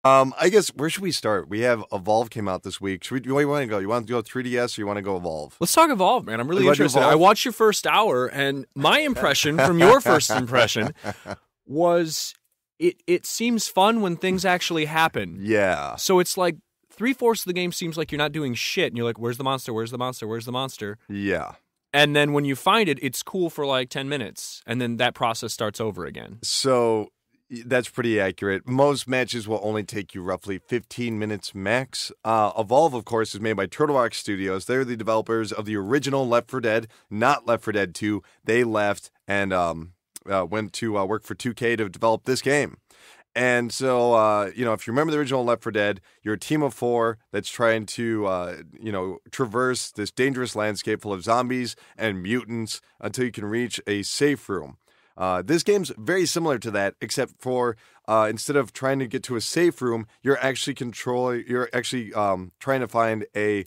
I guess where should we start? We have Evolve came out this week. Where you want to go? You want to go 3DS or you want to go Evolve? Let's talk Evolve, man. I'm really You wanna do interested. I Evolve? watched your first hour, and my impression from your first impression was it seems fun when things actually happen. Yeah. So it's like 3/4 of the game seems like you're not doing shit, and you're like, where's the monster? Where's the monster? Where's the monster? Yeah. And then when you find it, it's cool for like 10 minutes, and then that process starts over again. So that's pretty accurate. Most matches will only take you roughly 15 minutes max. Evolve, of course, is made by Turtle Rock Studios. They're the developers of the original Left 4 Dead, not Left 4 Dead 2. They left and went to work for 2K to develop this game. And so, if you remember the original Left 4 Dead, you're a team of 4 that's trying to, traverse this dangerous landscape full of zombies and mutants until you can reach a safe room. This game's very similar to that, except for instead of trying to get to a safe room, you're actually trying to find a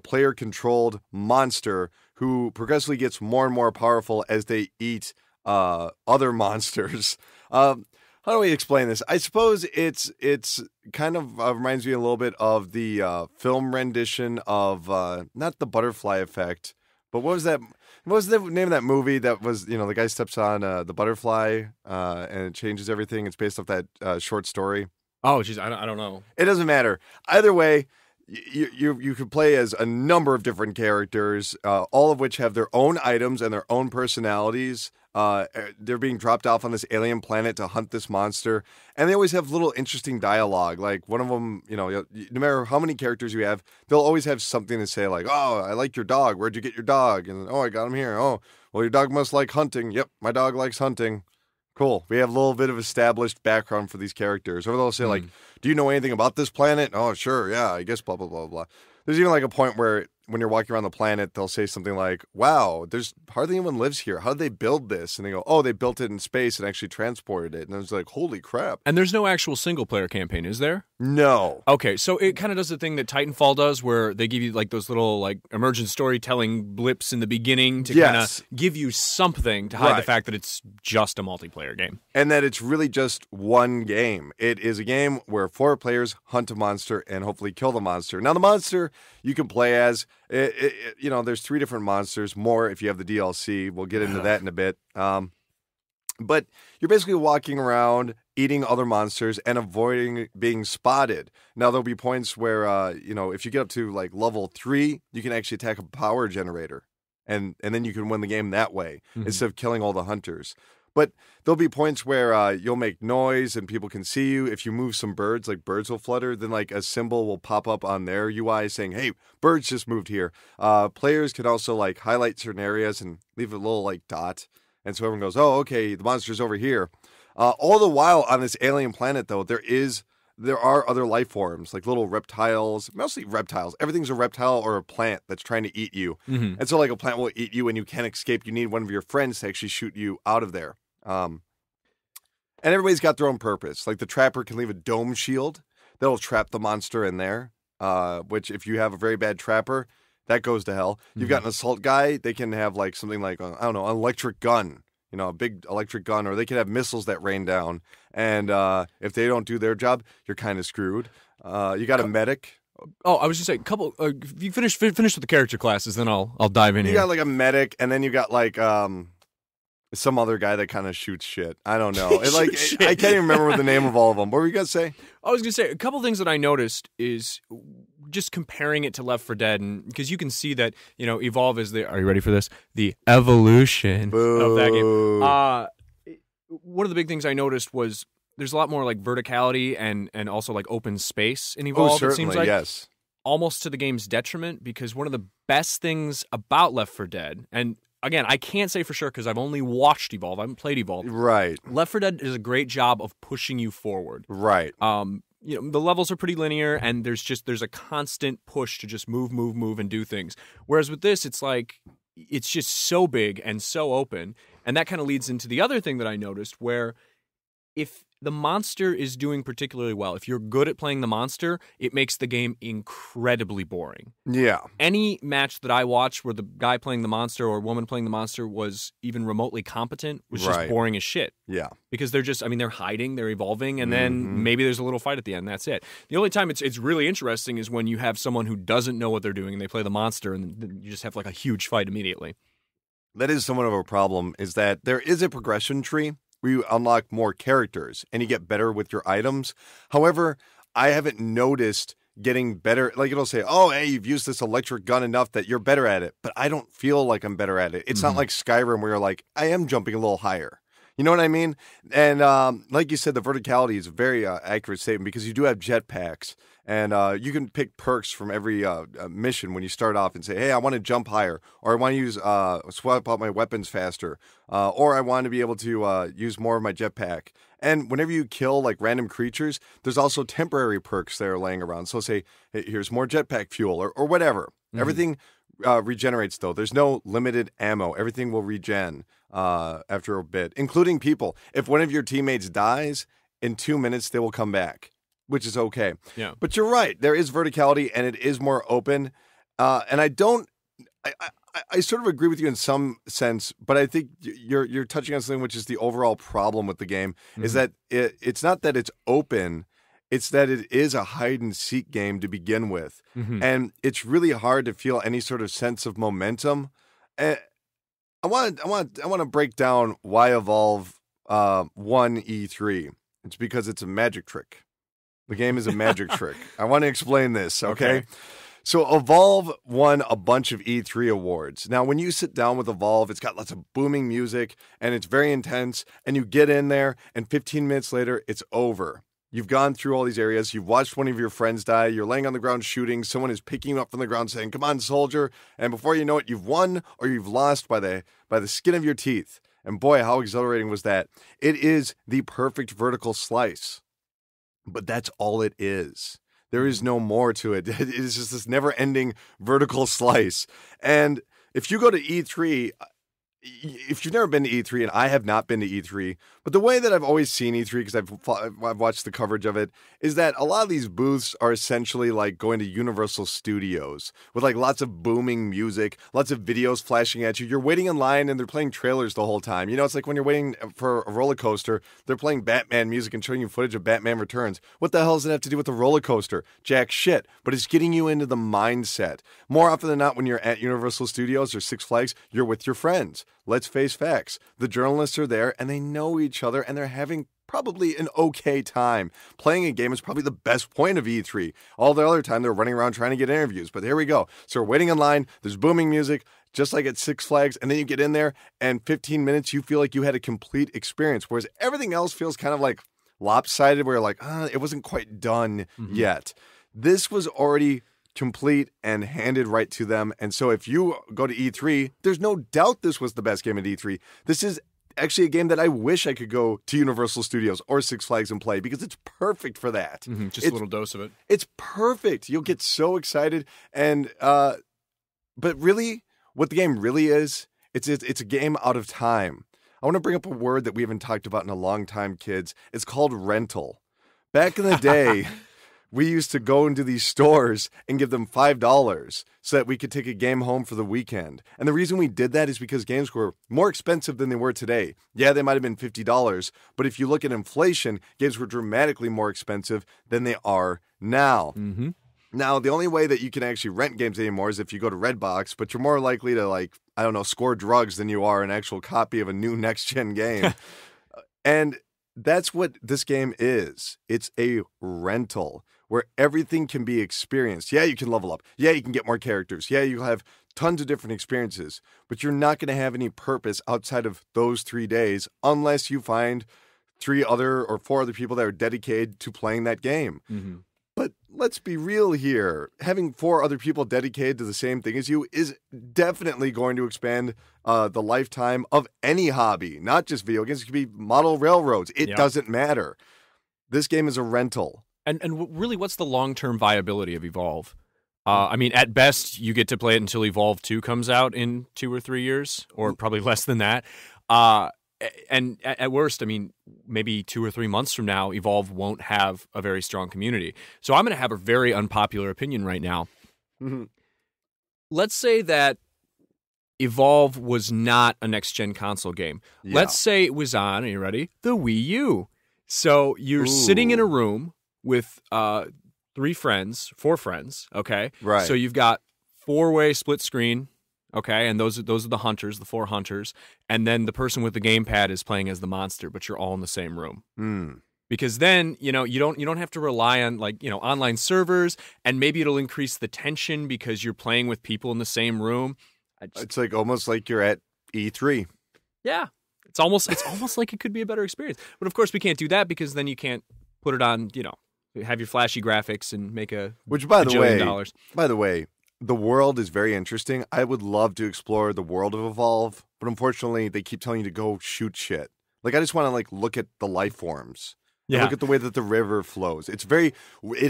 player-controlled monster who progressively gets more and more powerful as they eat other monsters. How do we explain this? I suppose it's kind of reminds me a little bit of the film rendition of not the Butterfly Effect, but what was that? What was the name of that movie that was, the guy steps on the butterfly and it changes everything? It's based off that short story. Oh, geez, I don't know. It doesn't matter. Either way, you could play as a number of different characters, all of which have their own items and their own personalities. They're being dropped off on this alien planet to hunt this monster, and they always have little interesting dialogue. Like one of them, no matter how many characters you have, they'll always have something to say, like, "Oh, I like your dog. Where'd you get your dog?" And "Oh, I got him here." "Oh, well, your dog must like hunting." "Yep, my dog likes hunting." Cool. We have a little bit of established background for these characters. Or they'll say, like, "Do you know anything about this planet?" "Oh, sure, yeah, I guess blah, blah, blah, blah." There's even like a point where when you're walking around the planet, they'll say something like, "Wow, there's hardly anyone lives here. How did they build this?" And they go, "Oh, they built it in space and actually transported it." And I was like, "Holy crap." And there's no actual single-player campaign, is there? No. Okay, so it kind of does the thing that Titanfall does, where they give you like those little like emergent storytelling blips in the beginning to kind of give you something to hide the fact that it's just a multiplayer game. And that it's really just one game. It is a game where 4 players hunt a monster and hopefully kill the monster. Now, the monster you can play as, there's 3 different monsters, more if you have the DLC. We'll get into that in a bit. But you're basically walking around, eating other monsters, and avoiding being spotted. Now, there'll be points where, if you get up to, like, level 3, you can actually attack a power generator. And then you can win the game that way, instead of killing all the hunters. But there'll be points where you'll make noise and people can see you. If you move some birds, like birds will flutter, then like a symbol will pop up on their UI saying, "Hey, birds just moved here." Players can also like highlight certain areas and leave a little like dot. And so everyone goes, "Oh, okay, the monster's over here." All the while on this alien planet, though, there are other life forms, like little reptiles, mostly reptiles. Everything's a reptile or a plant that's trying to eat you. And so like a plant will eat you and you can't escape. You need one of your friends to actually shoot you out of there. And everybody's got their own purpose. Like the trapper can leave a dome shield that'll trap the monster in there, which if you have a very bad trapper, that goes to hell. You've got an assault guy. They can have like something like, I don't know, an electric gun, a big electric gun, or they can have missiles that rain down. And if they don't do their job, you're kind of screwed. You got a medic. Oh, I was just saying, if you finish with the character classes, then I'll dive in here. You got like a medic, and then you got like some other guy that kind of shoots shit. I don't know. I can't even remember the name of all of them. What were you gonna say? I was gonna say a couple things that I noticed is just comparing it to Left 4 Dead, and because you can see that Evolve is are you ready for this? The evolution of that game. One of the big things I noticed was there's a lot more like verticality and also like open space in Evolve. Oh, certainly, it seems like. Yes. Almost to the game's detriment, because one of the best things about Left 4 Dead, and again, I can't say for sure because I've only watched Evolve. I haven't played Evolve. Right. Left 4 Dead does a great job of pushing you forward. Right. The levels are pretty linear, and there's a constant push to just move, and do things. Whereas with this, it's like it's just so big and so open, and that kind of leads into the other thing that I noticed, where if the monster is doing particularly well. If you're good at playing the monster, it makes the game incredibly boring. Yeah. Any match that I watched where the guy playing the monster or woman playing the monster was even remotely competent was just boring as shit. Yeah. Because they're hiding, they're evolving, and then maybe there's a little fight at the end. That's it. The only time it's really interesting is when you have someone who doesn't know what they're doing and they play the monster, and then you just have like a huge fight immediately. That is somewhat of a problem, is that there is a progression tree where you unlock more characters and you get better with your items. However, I haven't noticed getting better. Like, it'll say, oh, hey, you've used this electric gun enough that you're better at it. But I don't feel like I'm better at it. It's not like Skyrim where you're like, I am jumping a little higher. You know what I mean? And like you said, the verticality is a very accurate statement because you do have jetpacks. And you can pick perks from every mission when you start off and say, hey, I want to jump higher, or I want to use swap out my weapons faster, or I want to be able to use more of my jetpack. And whenever you kill like random creatures, there's also temporary perks that are laying around. So say, hey, here's more jetpack fuel or whatever. Everything regenerates, though. There's no limited ammo. Everything will regen after a bit, including people. If one of your teammates dies, in 2 minutes, they will come back, which is okay. Yeah. But you're right. There is verticality, and it is more open. And I sort of agree with you in some sense, but I think you're touching on something which is the overall problem with the game, is that it's not that it's open. It's that it is a hide-and-seek game to begin with. And it's really hard to feel any sort of sense of momentum. And I want to break down why Evolve won E3. It's because it's a magic trick. The game is a magic trick. I want to explain this, okay? So Evolve won a bunch of E3 awards. Now, when you sit down with Evolve, it's got lots of booming music, and it's very intense, and you get in there, and 15 minutes later, it's over. You've gone through all these areas. You've watched one of your friends die. You're laying on the ground shooting. Someone is picking you up from the ground saying, come on, soldier. And before you know it, you've won or you've lost by the skin of your teeth. And boy, how exhilarating was that. It is the perfect vertical slice. But that's all it is. There is no more to it. It is just this never-ending vertical slice. And if you go to E3... If you've never been to E3, and I have not been to E3, but the way that I've always seen E3, because I've watched the coverage of it, is that a lot of these booths are essentially like going to Universal Studios with like lots of booming music, lots of videos flashing at you. You're waiting in line and they're playing trailers the whole time. You know, it's like when you're waiting for a roller coaster, they're playing Batman music and showing you footage of Batman Returns. What the hell does it have to do with the roller coaster? Jack shit. But it's getting you into the mindset. More often than not, when you're at Universal Studios or Six Flags, you're with your friends. Let's face facts. The journalists are there and they know each other and they're having probably an okay time. Playing a game is probably the best point of E3. All the other time they're running around trying to get interviews. But here we go. So we're waiting in line. There's booming music, just like at Six Flags. And then you get in there and 15 minutes, you feel like you had a complete experience. Whereas everything else feels kind of like lopsided where you're like, it wasn't quite done yet. This was already complete and handed right to them. And so if you go to E3, there's no doubt this was the best game at E3. This is actually a game that I wish I could go to Universal Studios or Six Flags and play because it's perfect for that. Just a little dose of it. It's perfect. You'll get so excited. And but really, what the game really is, it's a game out of time. I want to bring up a word that we haven't talked about in a long time, kids. It's called rental. Back in the day, we used to go into these stores and give them $5 so that we could take a game home for the weekend. And the reason we did that is because games were more expensive than they were today. Yeah, they might have been $50, but if you look at inflation, games were dramatically more expensive than they are now. Now, the only way that you can actually rent games anymore is if you go to Redbox, but you're more likely to, score drugs than you are an actual copy of a new next-gen game. And that's what this game is. It's a rental where everything can be experienced. Yeah, you can level up. Yeah, you can get more characters. Yeah, you'll have tons of different experiences, but you're not going to have any purpose outside of those 3 days unless you find 4 other people that are dedicated to playing that game. But let's be real here. Having 4 other people dedicated to the same thing as you is definitely going to expand the lifetime of any hobby, not just video games. It could be model railroads. It doesn't matter. This game is a rental. And really, what's the long-term viability of Evolve? I mean, at best, you get to play it until Evolve 2 comes out in 2 or 3 years, or probably less than that. and at worst, I mean, maybe 2 or 3 months from now, Evolve won't have a very strong community. So I'm going to have a very unpopular opinion right now. Mm-hmm. Let's say that Evolve was not a next-gen console game. Yeah. Let's say it was on, are you ready? The Wii U. So you're sitting in a room with 4 friends, okay? Right. So you've got 4-way split screen, okay? And those are the hunters, the 4 hunters. And then the person with the gamepad is playing as the monster, but you're all in the same room. Mm. Because then, you don't have to rely on online servers, and maybe it'll increase the tension because you're playing with people in the same room. It's like almost like you're at E3. Yeah. It's almost like it could be a better experience. But of course we can't do that because then you can't put it on, have your flashy graphics and make Which by the way, $1 the world is very interesting. I would love to explore the world of Evolve, but unfortunately they keep telling you to go shoot shit. Like I just want to look at the life forms. Yeah. Look at the way that the river flows. It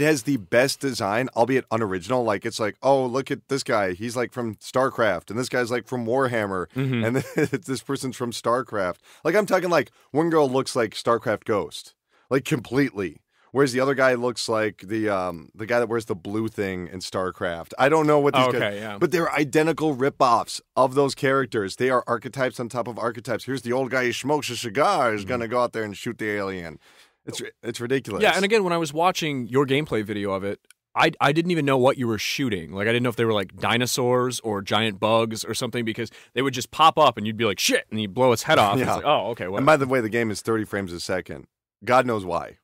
has the best design, albeit unoriginal. Like it's like, oh, look at this guy. He's like from StarCraft, and this guy's like from Warhammer, and this person's from StarCraft. Like I'm talking like one girl looks like StarCraft Ghost, like completely. Whereas the other guy looks like the guy that wears the blue thing in StarCraft. I don't know what these guys, but they're identical ripoffs of those characters. They are archetypes on top of archetypes. Here's the old guy who smokes a cigar is gonna go out there and shoot the alien. It's ridiculous. Yeah, and again, when I was watching your gameplay video of it, I didn't even know what you were shooting. Like I didn't know if they were like dinosaurs or giant bugs or something because they would just pop up and you'd be like shit, and you'd blow its head off. Yeah. It's like, oh, okay. Whatever. And by the way, the game is 30 frames a second. God knows why.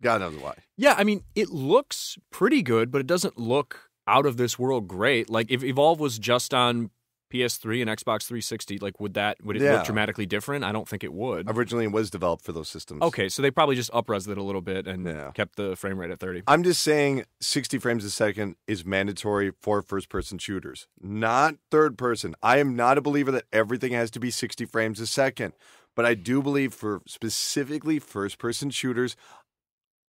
God knows why. Yeah, I mean, it looks pretty good, but it doesn't look out of this world great. Like if Evolve was just on PS3 and Xbox 360, like would it look dramatically different? I don't think it would. Originally it was developed for those systems. Okay, so they probably just up-resed it a little bit and kept the frame rate at 30. I'm just saying 60 frames a second is mandatory for first-person shooters, not third-person. I am not a believer that everything has to be 60 frames a second, but I do believe for specifically first-person shooters,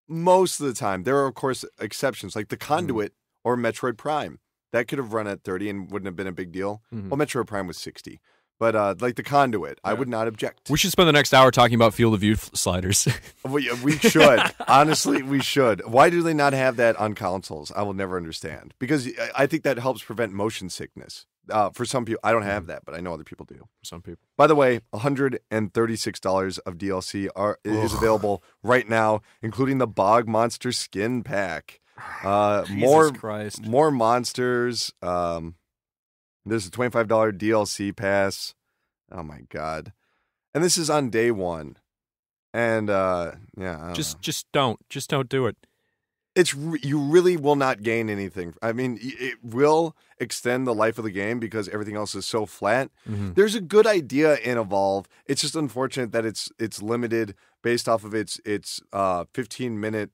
most of the time, there are, of course, exceptions, like The Conduit or Metroid Prime. That could have run at 30 and wouldn't have been a big deal. Mm-hmm. Well, Metroid Prime was 60. But like The Conduit, I would not object. We should spend the next hour talking about field of view sliders. We should. Honestly, we should. Why do they not have that on consoles? I will never understand. Because I think that helps prevent motion sickness. For some people, I don't have that, but I know other people do. For some people. By the way, $136 of DLC is available right now, including the Bog Monster skin pack. More monsters. There's a $25 DLC pass. Oh my god! And this is on day one. And just don't do it. You really will not gain anything. I mean, it will extend the life of the game because everything else is so flat. Mm-hmm. There's a good idea in Evolve. It's just unfortunate that it's limited based off of its 15-minute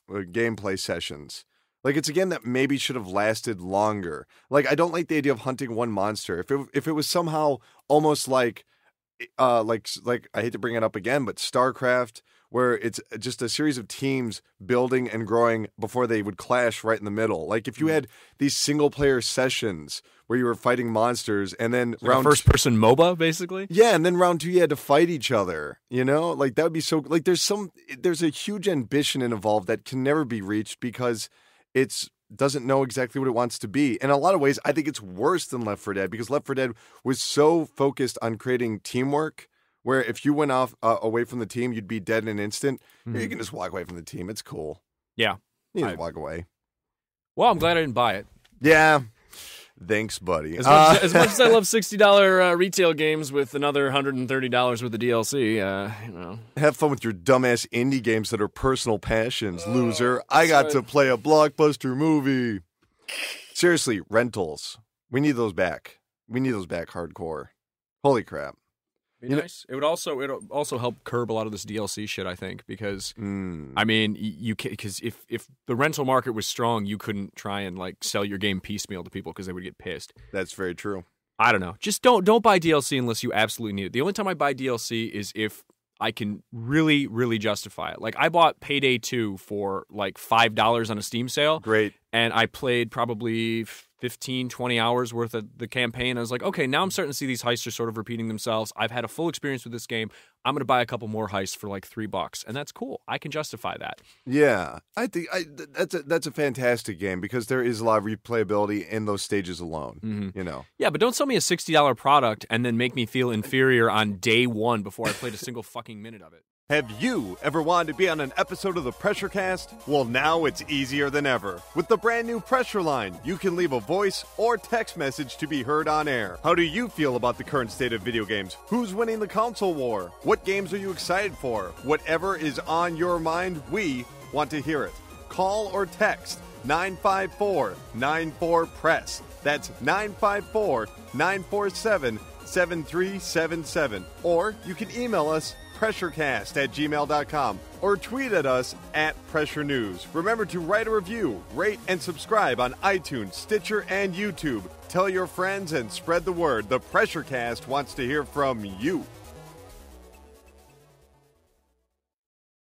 gameplay sessions. Like it's a game that maybe should have lasted longer. Like I don't like the idea of hunting one monster. If it was somehow almost like I hate to bring it up again, but StarCraft, where it's just a series of teams building and growing before they would clash right in the middle. Like if you had these single player sessions where you were fighting monsters and then like first person MOBA basically? Yeah, and then round 2 you had to fight each other, Like that would be so like there's a huge ambition in Evolve that can never be reached because it doesn't know exactly what it wants to be. In a lot of ways, I think it's worse than Left 4 Dead because Left 4 Dead was so focused on creating teamwork where if you went off away from the team, you'd be dead in an instant. Mm-hmm. You can just walk away from the team. It's cool. Yeah. You just walk away. Well, I'm glad I didn't buy it. Yeah. Thanks, buddy. As much as I love $60 retail games with another $130 worth of DLC, Have fun with your dumbass indie games that are personal passions, loser. I got to play a blockbuster movie. Seriously, rentals. We need those back. We need those back hardcore. Holy crap. Be nice. It would also help curb a lot of this DLC shit, I think, because I mean, because if the rental market was strong, you couldn't try and like sell your game piecemeal to people because they would get pissed. That's very true. I don't know. Just don't buy DLC unless you absolutely need it. The only time I buy DLC is if I can really, really justify it. Like I bought Payday 2 for like $5 on a Steam sale. Great. And I played probably 15, 20 hours worth of the campaign. I was like, okay, now I'm starting to see these heists are sort of repeating themselves. I've had a full experience with this game. I'm going to buy a couple more heists for like $3, and that's cool. I can justify that. Yeah, I think that's a fantastic game because there is a lot of replayability in those stages alone. You know. Yeah, but don't sell me a $60 product and then make me feel inferior on day one before I played a single fucking minute of it. Have you ever wanted to be on an episode of the Pressure Cast? Well, now it's easier than ever. With the brand new Pressure Line, you can leave a voice or text message to be heard on air. How do you feel about the current state of video games? Who's winning the console war? What games are you excited for? Whatever is on your mind, we want to hear it. Call or text 954-94-PRESS. That's 954-947-7377. Or you can email us pressurecast@gmail.com or tweet at us @Pressure News. Remember to write a review, rate, and subscribe on iTunes, Stitcher, and YouTube. Tell your friends and spread the word. The Pressure Cast wants to hear from you.